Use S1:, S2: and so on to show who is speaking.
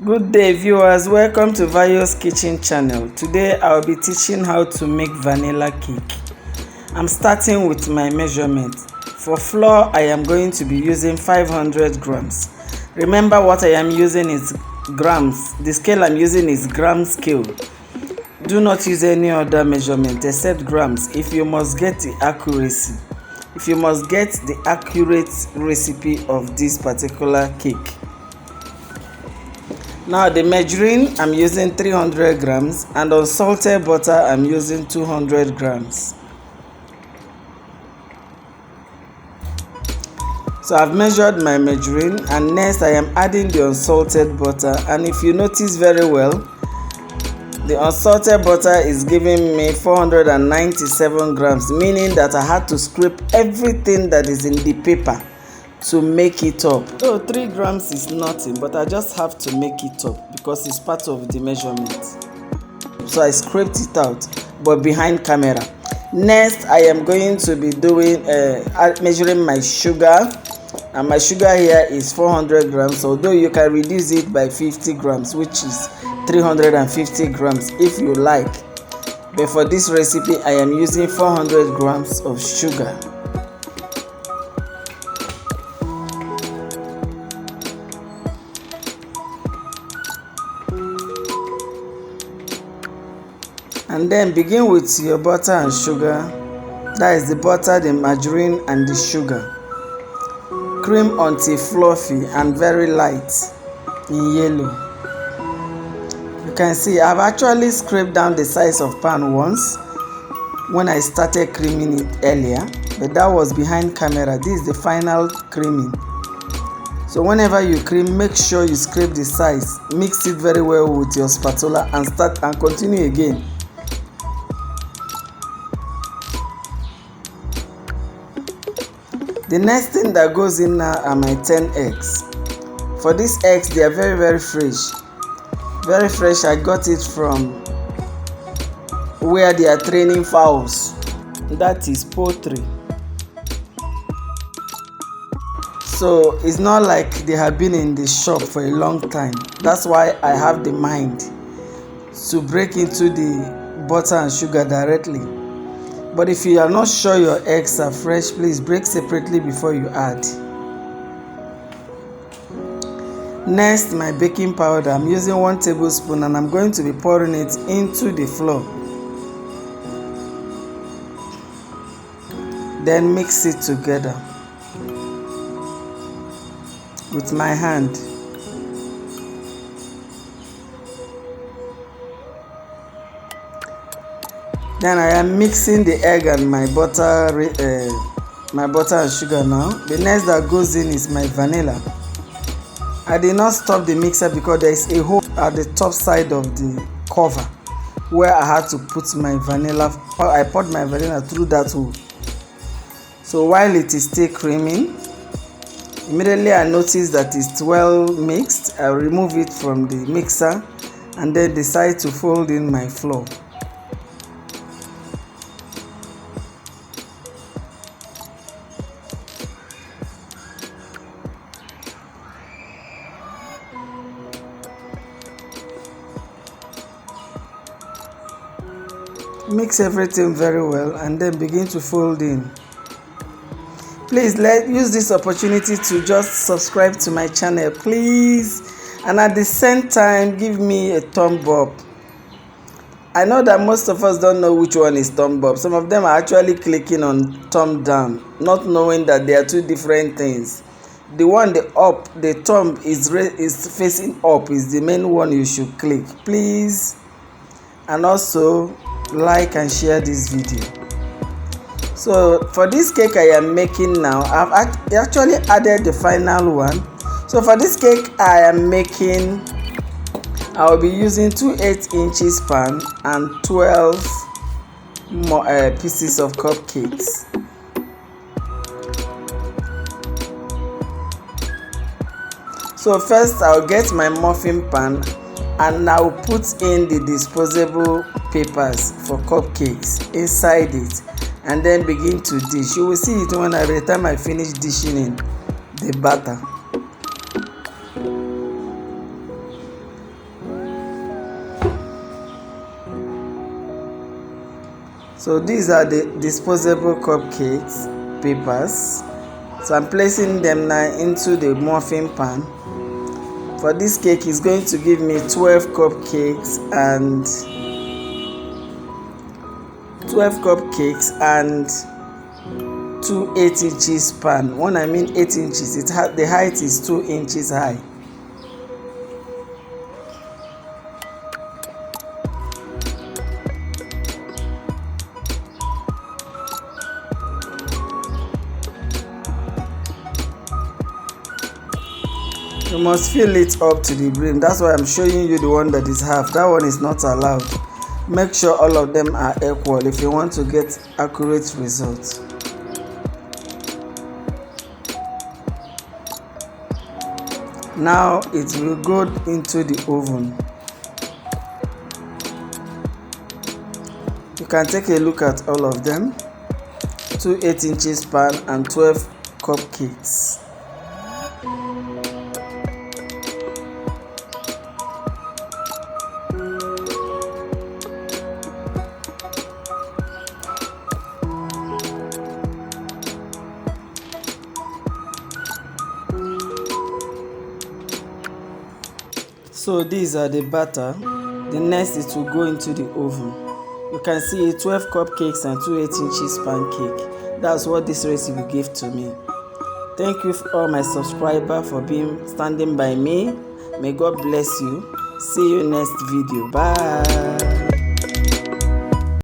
S1: Good day viewers, welcome to Vayo's Kitchen channel. Today I'll be teaching how to make vanilla cake. I'm starting with my measurement. For flour I am going to be using 500 grams. Remember what I am using is grams. The scale I'm using is gram scale. Do not use any other measurement except grams if you must get the accuracy. If you must get the accurate recipe of this particular cake. Now the measuring, I'm using 300 grams and unsalted butter I'm using 200 grams. So I've measured my measuring and next I am adding the unsalted butter, and if you notice very well, the unsalted butter is giving me 497 grams, meaning that I had to scrape everything that is in the paper to make it up. So 3 grams is nothing, but I just have to make it up because it's part of the measurement. So I scraped it out, but behind camera. Next I am going to be doing measuring my sugar, and my sugar here is 400 grams, although you can reduce it by 50 grams, which is 350 grams if you like, but for this recipe I am using 400 grams of sugar. And then begin with your butter and sugar. That is the butter, the margarine and the sugar. Cream until fluffy and very light in yellow. You can see I've actually scraped down the size of pan once when I started creaming it earlier, but that was behind camera. This is the final creaming. So whenever you cream, make sure you scrape the size, mix it very well with your spatula and start and continue again. The next thing that goes in now are my 10 eggs. For these eggs, they are very fresh. Very fresh. I got it from where they are training fowls. That is poultry. So it's not like they have been in the shop for a long time. That's why I have the mind to break into the butter and sugar directly. But if you are not sure your eggs are fresh, please break separately before you add. Next, my baking powder. I'm using 1 tablespoon and I'm going to be pouring it into the flour. Then mix it together with my hand. Then I am mixing the egg and my butter and sugar now. The next that goes in is my vanilla. I did not stop the mixer because there is a hole at the top side of the cover where I had to put my vanilla. I poured my vanilla through that hole. So while it is still creaming, immediately I noticed that it's well mixed. I remove it from the mixer and then decide to fold in my flour. Mix everything very well and then begin to fold in. Please use this opportunity to just subscribe to my channel, please, and at the same time give me a thumb up. I know that most of us don't know which one is thumb up. Some of them are actually clicking on thumb down, not knowing that they are two different things. The one the thumb is facing up is the main one you should click, please. And also like and share this video. So for this cake I am making now, I've actually added the final one. So for this cake I will be using 2 8-inch pan and 12 more pieces of cupcakes. So first I'll get my muffin pan and I'll put in the disposable papers for cupcakes inside it and then begin to dish. You will see it when by the time I finish dishing in the batter. So these are the disposable cupcakes papers. So I'm placing them now into the muffin pan. For this cake, is going to give me 12 cupcakes and 2 8 inches pan. When I mean 8 inches, the height is 2 inches high. You must fill it up to the brim. That's why I'm showing you the one that is half. That one is not allowed. Make sure all of them are equal if you want to get accurate results. Now it will go into the oven. You can take a look at all of them. 2 8 inches pan and 12 cupcakes. So these are the batter. The next it will go into the oven. You can see 12 cupcakes and 2 8 inches pancake. That's what this recipe gave to me. Thank you for all my subscribers for standing by me. May God bless you. See you next video. Bye.